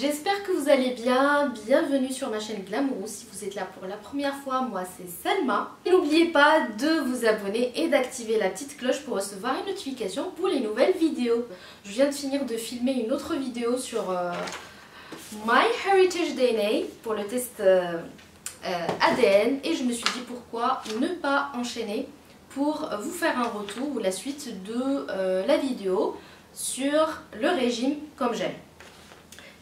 j'espère que vous allez bien. Bienvenue sur ma chaîne Glamourous. Si vous êtes là pour la première fois, moi c'est Salma. Et n'oubliez pas de vous abonner et d'activer la petite cloche pour recevoir une notification pour les nouvelles vidéos. Je viens de finir de filmer une autre vidéo sur MyHeritage DNA pour le test ADN et je me suis dit pourquoi ne pas enchaîner pour vous faire un retour ou la suite de la vidéo sur le régime comme j'aime.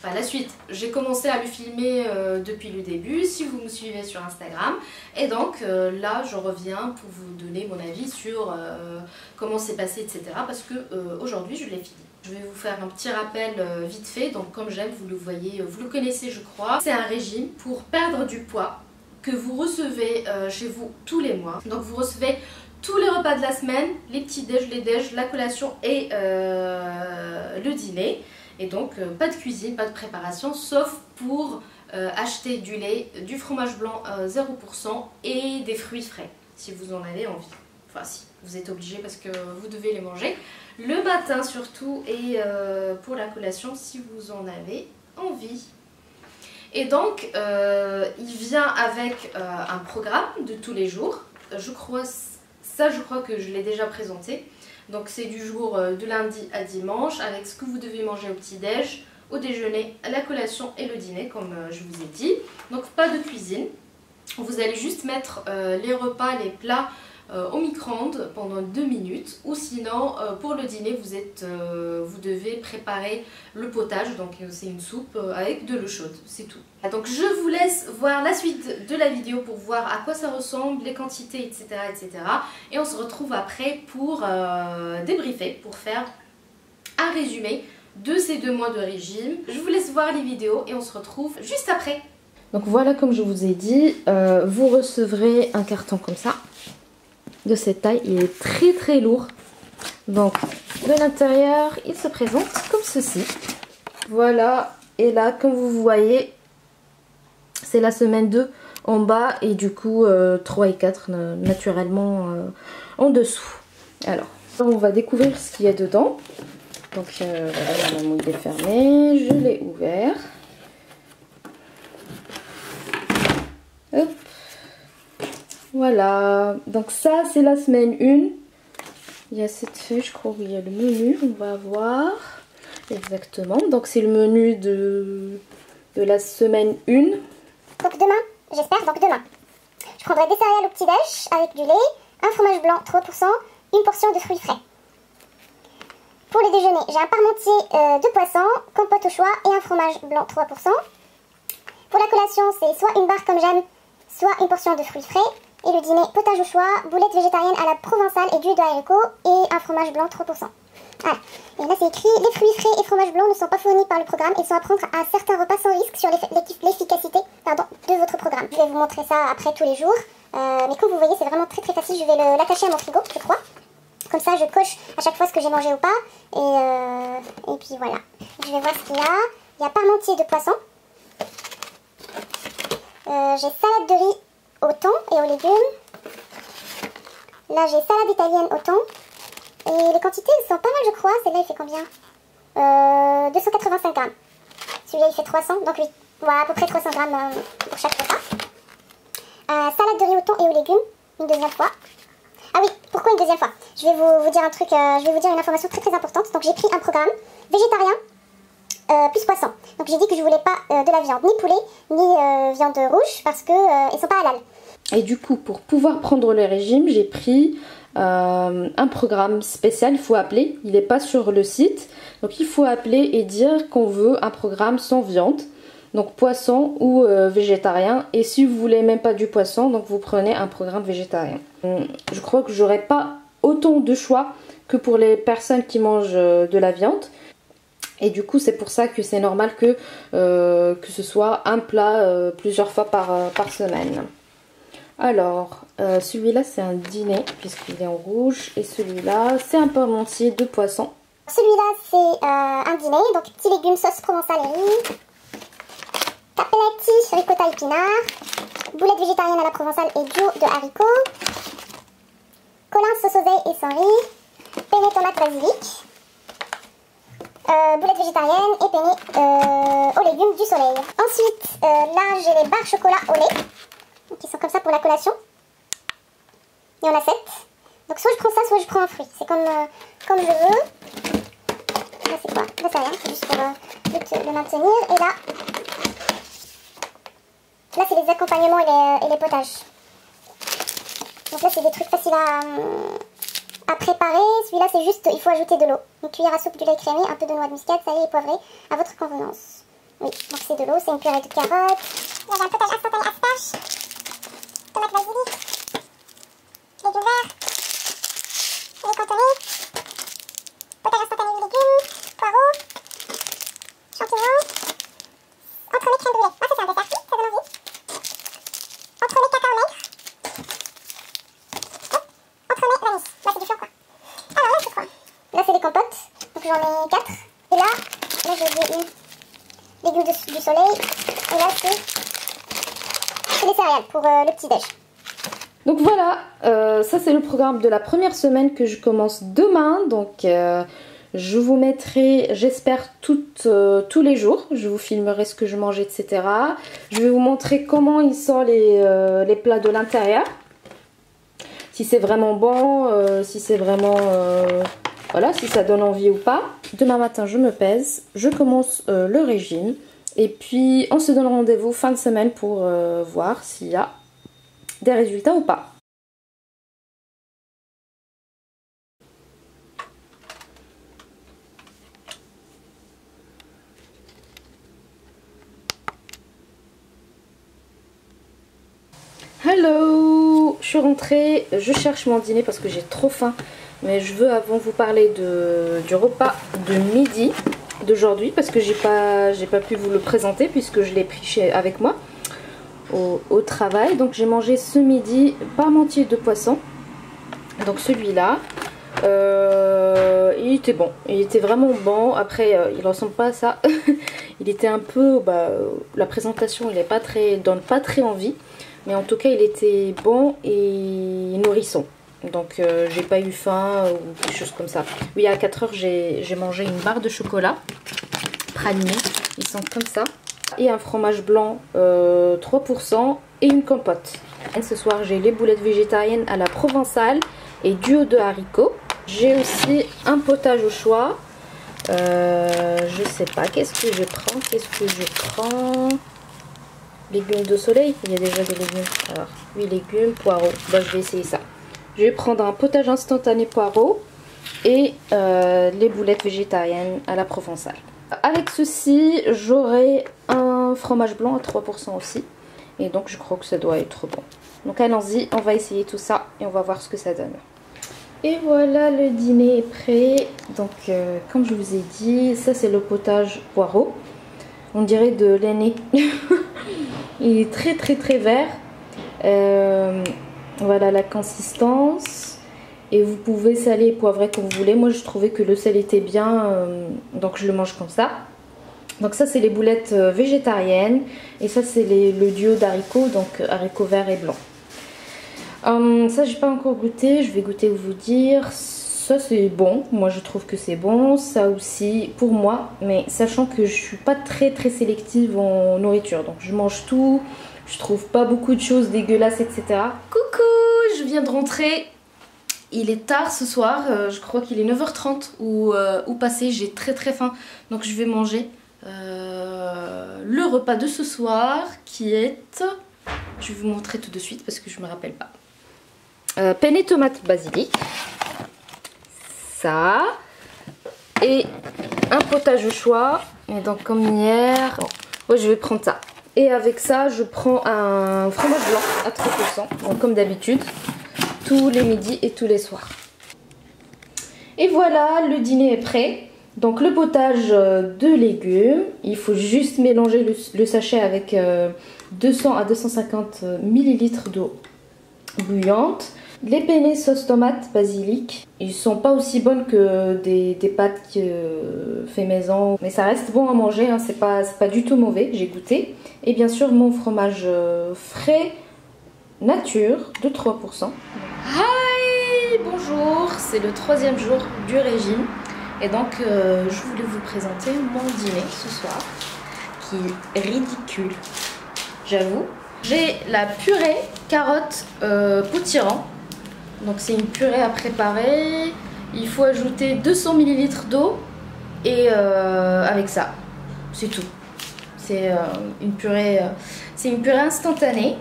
Enfin la suite, j'ai commencé à le filmer depuis le début si vous me suivez sur Instagram et donc là je reviens pour vous donner mon avis sur comment c'est passé etc. parce que aujourd'hui je l'ai fini. Je vais vous faire un petit rappel vite fait, donc comme j'aime, vous le voyez, vous le connaissez je crois. C'est un régime pour perdre du poids que vous recevez chez vous tous les mois. Donc vous recevez tous les repas de la semaine, les petits déj, les déj, la collation et le dîner. Et donc pas de cuisine, pas de préparation, sauf pour acheter du lait, du fromage blanc 0% et des fruits frais, si vous en avez envie. Enfin si, vous êtes obligé parce que vous devez les manger le matin surtout et pour la collation si vous en avez envie. Et donc il vient avec un programme de tous les jours. Je crois que je l'ai déjà présenté. Donc c'est du jour de lundi à dimanche avec ce que vous devez manger au petit-déj, au déjeuner, à la collation et le dîner comme je vous ai dit. Donc pas de cuisine. Vous allez juste mettre les repas, les plats au micro-ondes pendant 2 minutes ou sinon pour le dîner vous devez préparer le potage, donc c'est une soupe avec de l'eau chaude, c'est tout. Donc je vous laisse voir la suite de la vidéo pour voir à quoi ça ressemble, les quantités etc. Et on se retrouve après pour débriefer, pour faire un résumé de ces 2 mois de régime. Je vous laisse voir les vidéos et on se retrouve juste après. Donc voilà, comme je vous ai dit, vous recevrez un carton comme ça. De cette taille, il est très lourd. Donc de l'intérieur il se présente comme ceci. Voilà, et là comme vous voyez c'est la semaine 2 en bas et du coup 3 et 4 naturellement en dessous. Alors on va découvrir ce qu'il y a dedans. Donc voilà, la mouille est fermée, je l'ai ouvert. Hop. Voilà, donc ça c'est la semaine 1. Il y a cette feuille, je crois, où il y a le menu, on va voir exactement. Donc c'est le menu de la semaine 1. Donc demain, j'espère, donc demain, je prendrai des céréales au petit-déj avec du lait, un fromage blanc 3%, une portion de fruits frais. Pour les déjeuners, j'ai un parmentier de poisson, compote au choix et un fromage blanc 3%. Pour la collation, c'est soit une barre comme j'aime, soit une portion de fruits frais. Et le dîner, potage au choix, boulettes végétariennes à la provençale et d'huile de haricot et un fromage blanc 3%. Voilà. Et là c'est écrit, les fruits frais et fromage blanc ne sont pas fournis par le programme. Ils sont à prendre à certains repas sans risque sur l'efficacité de votre programme. Je vais vous montrer ça après tous les jours. Mais comme vous voyez c'est vraiment très facile. Je vais l'attacher à mon frigo, je crois. Comme ça je coche à chaque fois ce que j'ai mangé ou pas. Et puis voilà. Je vais voir ce qu'il y a. Il y a parmentier de poisson. J'ai salade de riz au thon et aux légumes. Là j'ai salade italienne au thon. Et les quantités sont pas mal je crois. Celle-là il fait combien 285 grammes. Celui-là il fait 300. Donc oui, voilà, à peu près 300 grammes pour chaque repas. Salade de riz au thon et aux légumes. Une deuxième fois. Ah oui, pourquoi une deuxième fois? Je vais vous dire un truc, je vais vous dire une information très importante. Donc j'ai pris un programme végétarien plus poisson. Donc j'ai dit que je voulais pas de la viande, ni poulet, ni viande rouge, parce que ils sont pas halal. Et du coup, pour pouvoir prendre le régime, j'ai pris un programme spécial. Il faut appeler, il n'est pas sur le site. Donc il faut appeler et dire qu'on veut un programme sans viande. Donc poisson ou végétarien. Et si vous voulez même pas du poisson, donc vous prenez un programme végétarien. Je crois que j'aurai pas autant de choix que pour les personnes qui mangent de la viande. Et du coup c'est pour ça que c'est normal que ce soit un plat plusieurs fois par semaine. Alors celui-là c'est un dîner puisqu'il est en rouge. Et celui-là c'est un parmentier de poisson. Celui-là c'est un dîner, donc petits légumes, sauce provençale et riz. Capelletti, ricotta épinards. Boulettes végétariennes à la provençale et bio de haricots. Colin sauce oseille et sans riz. Penne tomate basilic. boulettes végétariennes et penne aux légumes du soleil. Ensuite, là j'ai les barres chocolat au lait, qui sont comme ça pour la collation. Il y en a 7. Donc soit je prends ça, soit je prends un fruit. C'est comme je veux. Là c'est quoi? Là c'est rien, c'est juste pour le maintenir. Et là c'est les accompagnements et les potages. Donc là c'est des trucs faciles à préparer. Celui-là c'est juste, il faut ajouter de l'eau. Une cuillère à soupe du lait crémé, un peu de noix de muscade, salé et poivré à votre convenance. Oui, donc c'est de l'eau, c'est une purée de carottes. Là j'ai un potage instantané asperges, tomates basilic, légumes verts, les cantonais, potage instantané de légumes, poireaux, champignons, entremets crème brûlée. Ah ça c'est un dessert, ça donne envie. Entremets cacao maigre. Entremets vanille. Là c'est du flan quoi. Alors là c'est quoi? Là c'est des compotes, donc j'en ai 4. Et là j'ai une légumes du soleil. Et là c'est les céréales pour le petit déj. Donc voilà, ça c'est le programme de la première semaine que je commence demain. Donc je vous mettrai, j'espère, tous les jours. Je vous filmerai ce que je mange, etc. Je vais vous montrer comment ils sont les plats de l'intérieur. Si c'est vraiment bon, si c'est vraiment... voilà, si ça donne envie ou pas. Demain matin, je me pèse, je commence le régime. Et puis, on se donne rendez-vous fin de semaine pour voir s'il y a des résultats ou pas. Hello, je suis rentrée, je cherche mon dîner parce que j'ai trop faim. Mais je veux avant vous parler du repas de midi d'aujourd'hui parce que j'ai pas pu vous le présenter puisque je l'ai pris avec moi au travail. Donc j'ai mangé ce midi parmentier de poisson. Donc celui-là, il était bon, il était vraiment bon. Après il ressemble pas à ça. Il était un peu, la présentation il est pas très, donne pas très envie. Mais en tout cas il était bon et nourrissant. Donc j'ai pas eu faim ou quelque chose comme ça. Oui, à 4 heures j'ai mangé une barre de chocolat praliné. Ils sont comme ça. Et un fromage blanc 3% et une compote. Et ce soir j'ai les boulettes végétariennes à la provençale et duo de haricots. J'ai aussi un potage au choix. Je sais pas, qu'est-ce que je prends? Légumes de soleil, il y a déjà des légumes. Alors, oui, légumes, poireaux. Bon, je vais essayer ça. Je vais prendre un potage instantané poireaux et les boulettes végétariennes à la provençale. Avec ceci, j'aurai un fromage blanc à 3% aussi. Et donc, je crois que ça doit être bon. Donc, allons-y, on va essayer tout ça et on va voir ce que ça donne. Et voilà, le dîner est prêt. Donc, comme je vous ai dit, ça c'est le potage poireaux. On dirait de l'aîné. Il est très très très vert. Voilà la consistance. Et vous pouvez saler et poivrer comme vous voulez. Moi je trouvais que le sel était bien. Donc je le mange comme ça. Donc ça c'est les boulettes végétariennes. Et ça c'est le duo d'haricots. Donc haricots verts et blancs. Ça j'ai pas encore goûté. Je vais goûter et vous dire. Ça c'est bon, moi je trouve que c'est bon, ça aussi pour moi, mais sachant que je suis pas très sélective en nourriture, donc je mange tout, je trouve pas beaucoup de choses dégueulasses, etc. Coucou, je viens de rentrer, il est tard ce soir, je crois qu'il est 9h30 ou passé, j'ai très faim, donc je vais manger le repas de ce soir qui est, je vais vous montrer tout de suite parce que je me rappelle pas, penne et tomate basilic. Ça et un potage au choix, et donc comme hier, bon, ouais, je vais prendre ça. Et avec ça je prends un fromage blanc à 3%, donc comme d'habitude tous les midis et tous les soirs. Et voilà, le dîner est prêt. Donc le potage de légumes, il faut juste mélanger le sachet avec 200 à 250 ml d'eau bouillante. Les penne sauce tomate basilic, ils sont pas aussi bonnes que des pâtes fait maison, mais ça reste bon à manger, hein, c'est pas du tout mauvais, j'ai goûté. Et bien sûr mon fromage frais nature de 3%. Hi, bonjour, c'est le 3e jour du régime. Et donc je voulais vous présenter mon dîner ce soir, qui est ridicule, j'avoue. J'ai la purée carotte potiron. Donc c'est une purée à préparer. Il faut ajouter 200 ml d'eau et avec ça, c'est tout. C'est une purée instantanée.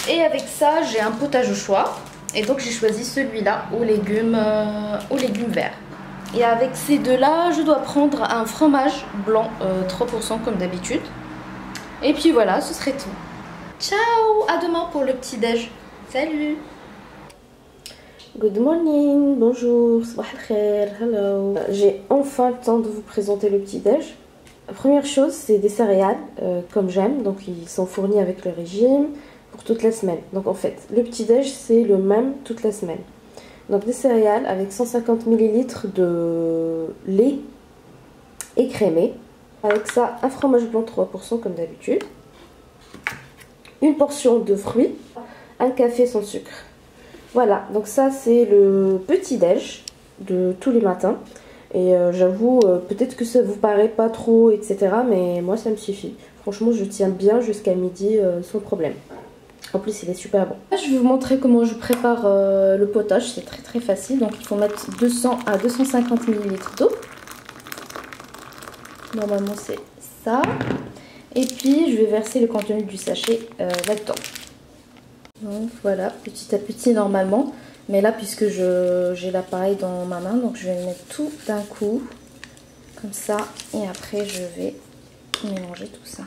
Et avec ça, j'ai un potage au choix. Et donc j'ai choisi celui-là aux légumes verts. Et avec ces deux-là, je dois prendre un fromage blanc 3% comme d'habitude. Et puis voilà, ce serait tout. Ciao, à demain pour le petit-déj. Salut! Good morning, bonjour, sabah al-khair, hello. J'ai enfin le temps de vous présenter le petit-déj. La première chose, c'est des céréales, comme j'aime. Donc ils sont fournis avec le régime pour toute la semaine. Donc en fait, le petit-déj, c'est le même toute la semaine. Donc des céréales avec 150 ml de lait écrémé. Avec ça, un fromage blanc 3% comme d'habitude. Une portion de fruits, un café sans sucre. Voilà, donc ça c'est le petit-déj de tous les matins. Et j'avoue, peut-être que ça vous paraît pas trop, etc. Mais moi ça me suffit. Franchement, je tiens bien jusqu'à midi sans problème. En plus, il est super bon. Je vais vous montrer comment je prépare le potage. C'est très très facile. Donc il faut mettre 200 à 250 ml d'eau. Normalement c'est ça. Et puis je vais verser le contenu du sachet là-dedans. Donc voilà, petit à petit normalement. Mais là, puisque j'ai l'appareil dans ma main, donc je vais mettre tout d'un coup. Comme ça. Et après, je vais mélanger tout ça.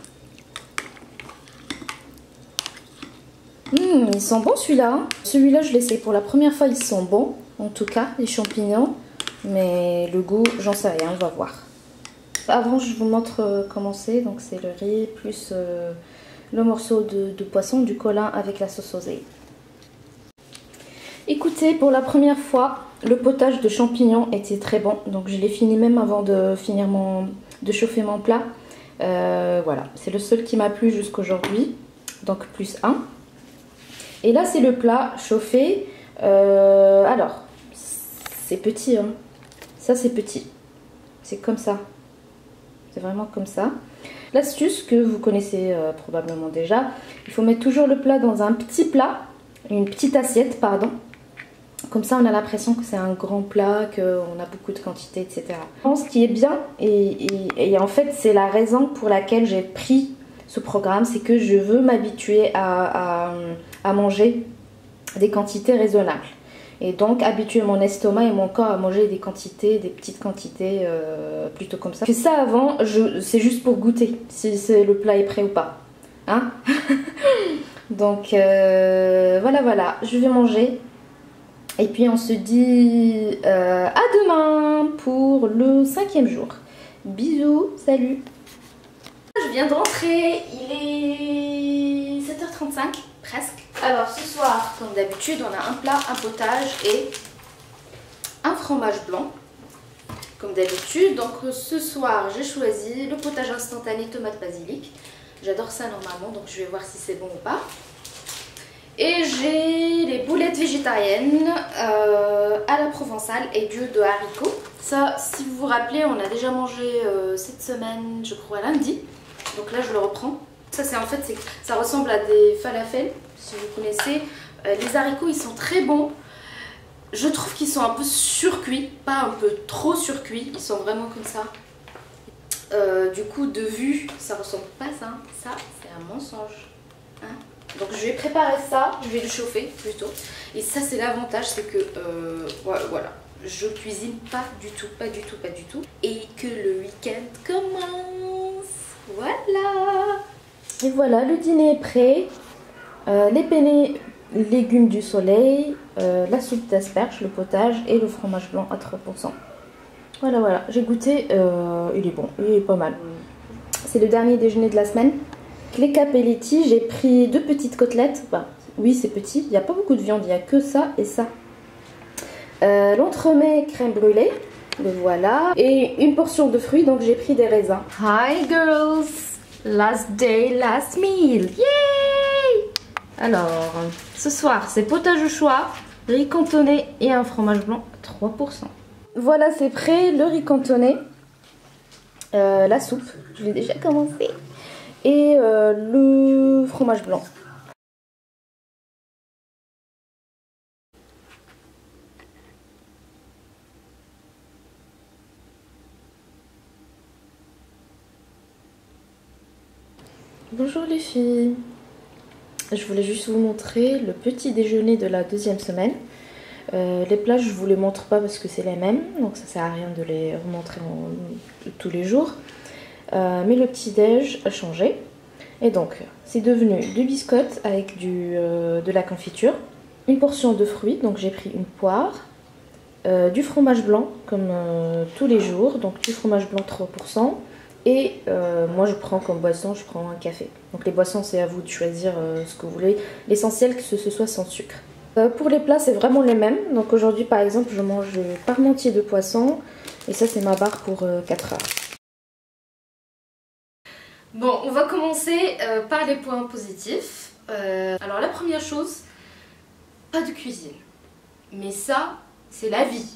Ils sont bons celui-là. Celui-là, je l'essaie pour la première fois. Ils sont bons, en tout cas, les champignons. Mais le goût, j'en sais rien, on va voir. Avant, je vous montre comment c'est. Donc c'est le riz plus le morceau de poisson, du colin avec la sauce osée. Écoutez, pour la première fois, le potage de champignons était très bon. Donc je l'ai fini même avant de finir de chauffer mon plat. Voilà, c'est le seul qui m'a plu jusqu'aujourd'hui. Donc plus 1. Et là, c'est le plat chauffé. Alors, c'est petit, hein. Ça, c'est petit. C'est comme ça. C'est vraiment comme ça. L'astuce que vous connaissez probablement déjà, il faut mettre toujours le plat dans un petit plat, une petite assiette, pardon. Comme ça, on a l'impression que c'est un grand plat, qu'on a beaucoup de quantité, etc. Ce qui est bien, et en fait, c'est la raison pour laquelle j'ai pris ce programme, c'est que je veux m'habituer à manger des quantités raisonnables. Et donc habituer mon estomac et mon corps à manger des petites quantités plutôt comme ça. Que ça avant, c'est juste pour goûter si le plat est prêt ou pas. Hein? Donc voilà, je vais manger. Et puis on se dit à demain pour le 5e jour. Bisous, salut! Je viens de rentrer, il est 7h35 presque. Alors ce soir, comme d'habitude, on a un plat, un potage et un fromage blanc. Comme d'habitude, donc ce soir j'ai choisi le potage instantané tomate basilic. J'adore ça normalement, donc je vais voir si c'est bon ou pas. Et j'ai les boulettes végétariennes à la provençale et d'huile de haricots. Ça, si vous vous rappelez, on a déjà mangé cette semaine, je crois lundi. Donc là je le reprends. Ça c'est en fait, ça ressemble à des falafels, si vous connaissez. Les haricots ils sont très bons. Je trouve qu'ils sont un peu surcuits, pas un peu trop surcuits. Ils sont vraiment comme ça. Du coup de vue, ça ressemble pas à ça. Ça c'est un mensonge. Hein? Donc je vais préparer ça, je vais le chauffer plutôt. Et ça c'est l'avantage, c'est que voilà. Je cuisine pas du tout. Et que le week-end commence. Voilà. Et voilà, le dîner est prêt. Les penne légumes du soleil, la soupe d'asperges, le potage et le fromage blanc à 3%. Voilà, j'ai goûté, il est bon, il est pas mal. C'est le dernier déjeuner de la semaine. Les capelletti, j'ai pris 2 petites côtelettes. Bah, oui, c'est petit, il n'y a pas beaucoup de viande, il n'y a que ça et ça. L'entremet crème brûlée, le voilà. Et une portion de fruits, donc j'ai pris des raisins. Hi girls! Last day, last meal! Yay! Alors, ce soir, c'est potage au choix, riz cantonné et un fromage blanc 3%. voilà, c'est prêt, le riz cantonné, la soupe, je l'ai déjà commencé, et le fromage blanc. Bonjour les filles, je voulais juste vous montrer le petit déjeuner de la deuxième semaine. Les plats je vous les montre pas parce que c'est les mêmes, donc ça sert à rien de les remontrer tous les jours. Mais le petit déj a changé. Et donc c'est devenu du biscotte avec de la confiture, une portion de fruits, donc j'ai pris une poire, du fromage blanc comme tous les jours, donc du fromage blanc 3%. Et moi je prends comme boisson, je prends un café. Donc les boissons c'est à vous de choisir ce que vous voulez. L'essentiel que ce soit sans sucre. Pour les plats c'est vraiment les mêmes. Donc aujourd'hui par exemple je mange le parmentier de poisson. Et ça c'est ma barre pour 4 heures. Bon, on va commencer par les points positifs. Alors la première chose, pas de cuisine. Mais ça, c'est la vie.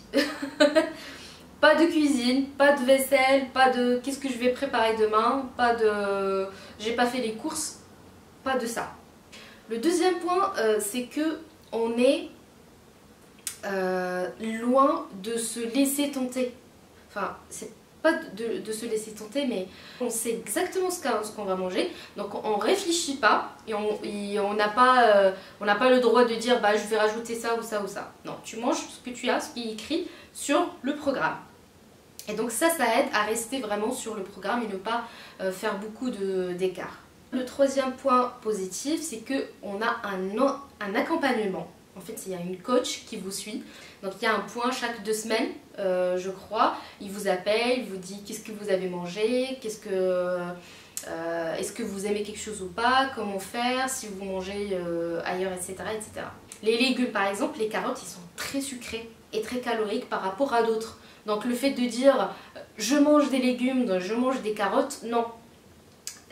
Pas de cuisine, pas de vaisselle, pas de qu'est-ce que je vais préparer demain, pas de j'ai pas fait les courses, pas de ça. Le deuxième point, c'est que on est loin de se laisser tenter. Enfin, c'est pas de se laisser tenter, mais on sait exactement ce qu'on va manger, donc on réfléchit pas et on n'a pas le droit de dire bah je vais rajouter ça ou ça ou ça. Non, tu manges ce que tu as, ce qui est écrit sur le programme. Et donc ça aide à rester vraiment sur le programme et ne pas faire beaucoup d'écart. Le troisième point positif, c'est qu'on a un accompagnement. En fait, il y a une coach qui vous suit. Donc il y a un point chaque 2 semaines, je crois. Il vous appelle, il vous dit qu'est-ce que vous avez mangé, est-ce que vous aimez quelque chose ou pas, comment faire, si vous mangez ailleurs, etc., etc. Les légumes, par exemple, les carottes, ils sont très sucrés et très caloriques par rapport à d'autres. Donc le fait de dire je mange des légumes, je mange des carottes, non.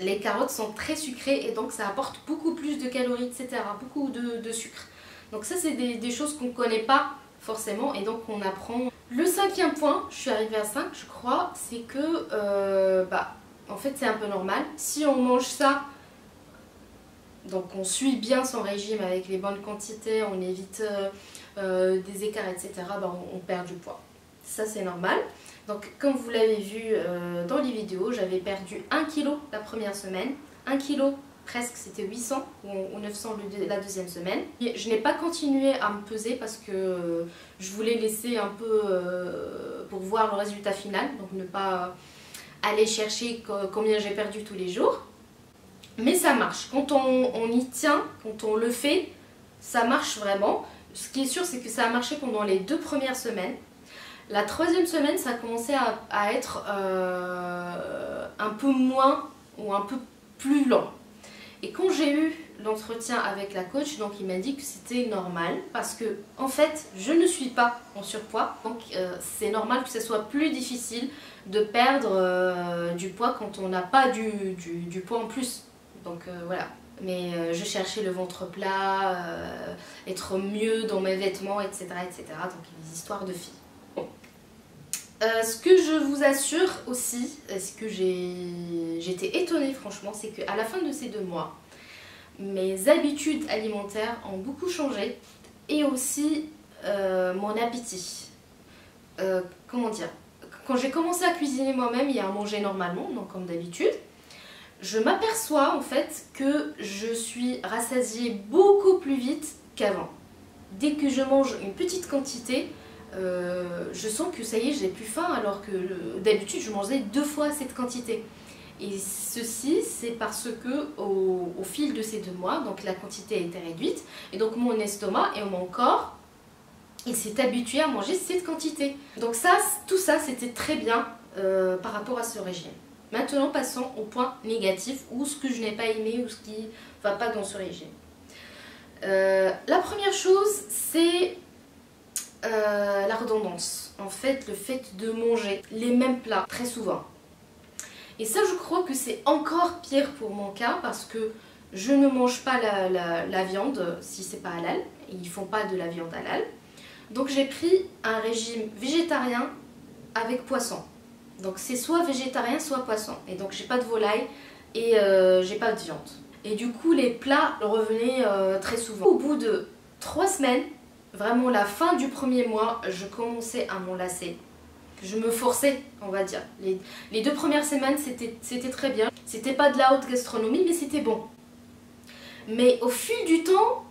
Les carottes sont très sucrées et donc ça apporte beaucoup plus de calories, etc. Beaucoup de sucre. Donc ça c'est des choses qu'on ne connaît pas forcément et donc on apprend. Le cinquième point, je suis arrivée à 5 je crois, c'est que en fait c'est un peu normal. Si on mange ça, donc on suit bien son régime avec les bonnes quantités, on évite des écarts, etc. On perd du poids. Ça c'est normal. Donc comme vous l'avez vu dans les vidéos, j'avais perdu 1 kg la première semaine, 1 kg presque, c'était 800 ou 900 la deuxième semaine. Et je n'ai pas continué à me peser parce que je voulais laisser un peu pour voir le résultat final, donc ne pas aller chercher combien j'ai perdu tous les jours. Mais ça marche, quand on y tient, quand on le fait, ça marche vraiment. Ce qui est sûr, c'est que ça a marché pendant les 2 premières semaines. La 3e semaine, ça a commencé à être un peu moins ou un peu plus lent. Et quand j'ai eu l'entretien avec la coach, donc il m'a dit que c'était normal parce que en fait, je ne suis pas en surpoids. Donc c'est normal que ce soit plus difficile de perdre du poids quand on n'a pas du poids en plus. Donc voilà. Mais je cherchais le ventre plat, être mieux dans mes vêtements, etc. etc. Donc des histoires de filles. Ce que je vous assure aussi, ce que j'étais étonnée franchement, c'est qu'à la fin de ces 2 mois, mes habitudes alimentaires ont beaucoup changé et aussi mon appétit. Comment dire? Quand j'ai commencé à cuisiner moi-même et à manger normalement, donc comme d'habitude, je m'aperçois en fait que je suis rassasiée beaucoup plus vite qu'avant. Dès que je mange une petite quantité, je sens que ça y est, j'ai plus faim alors que d'habitude je mangeais 2 fois cette quantité. Et ceci, c'est parce que au fil de ces 2 mois, donc la quantité a été réduite et donc mon estomac et mon corps, il s'est habitué à manger cette quantité. Donc ça, tout ça, c'était très bien par rapport à ce régime. Maintenant, passons au point négatif ou ce que je n'ai pas aimé ou ce qui ne va pas dans ce régime. La première chose, c'est la redondance. En fait, le fait de manger les mêmes plats très souvent. Et ça, je crois que c'est encore pire pour mon cas parce que je ne mange pas la viande si c'est pas halal. Ils font pas de la viande halal. Donc j'ai pris un régime végétarien avec poisson. Donc c'est soit végétarien soit poisson. Et donc j'ai pas de volaille et j'ai pas de viande. Et du coup les plats revenaient très souvent. Au bout de 3 semaines, vraiment la fin du premier mois, je commençais à m'en lasser. Je me forçais, on va dire. Les 2 premières semaines, c'était très bien. C'était pas de la haute gastronomie, mais c'était bon. Mais au fil du temps,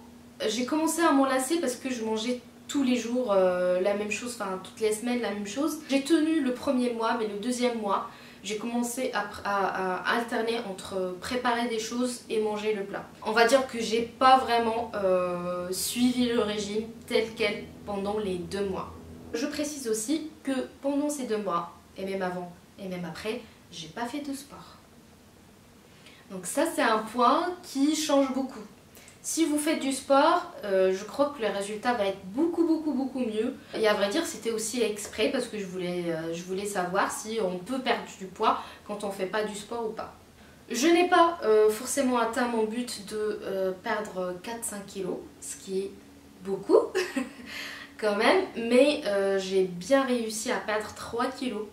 j'ai commencé à m'en lasser parce que je mangeais tous les jours la même chose, enfin toutes les semaines la même chose. J'ai tenu le premier mois, mais le deuxième mois, j'ai commencé à alterner entre préparer des choses et manger le plat. On va dire que j'ai pas vraiment suivi le régime tel quel pendant les 2 mois. Je précise aussi que pendant ces 2 mois, et même avant et même après, j'ai pas fait de sport. Donc ça c'est un point qui change beaucoup. Si vous faites du sport, je crois que le résultat va être beaucoup mieux. Et à vrai dire, c'était aussi exprès parce que je voulais savoir si on peut perdre du poids quand on ne fait pas du sport ou pas. Je n'ai pas forcément atteint mon but de perdre 4-5 kilos, ce qui est beaucoup quand même, mais j'ai bien réussi à perdre 3 kilos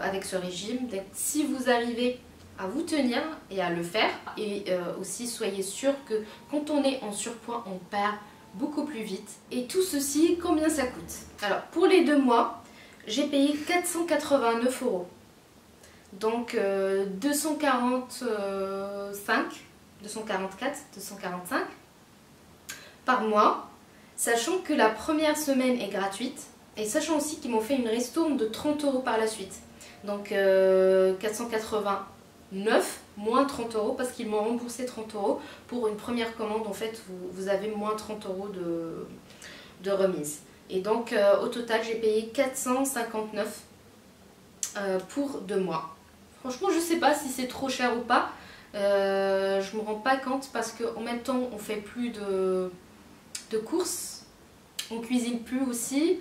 avec ce régime. Donc si vous arrivez à vous tenir et à le faire, et aussi soyez sûr que quand on est en surpoids, on perd beaucoup plus vite. Et tout ceci, combien ça coûte? Alors pour les 2 mois, j'ai payé 489 €. Donc 245, 244, 245 par mois, sachant que la première semaine est gratuite et sachant aussi qu'ils m'ont fait une ristourne de 30 € par la suite. Donc 489 moins 30 € parce qu'ils m'ont remboursé 30 € pour une première commande. En fait, vous avez moins 30 € de remise. Et donc au total, j'ai payé 459 pour 2 mois. Franchement, je sais pas si c'est trop cher ou pas. Je me rends pas compte parce qu'en même temps, on fait plus de courses. On cuisine plus aussi.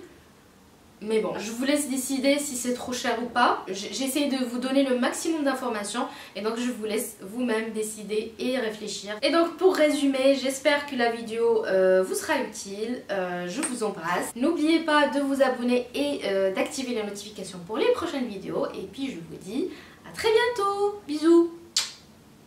Mais bon, je vous laisse décider si c'est trop cher ou pas. J'essaie de vous donner le maximum d'informations et donc je vous laisse vous-même décider et réfléchir. Et donc pour résumer, j'espère que la vidéo vous sera utile. Je vous embrasse. N'oubliez pas de vous abonner et d'activer les notifications pour les prochaines vidéos. Et puis je vous dis à très bientôt. Bisous.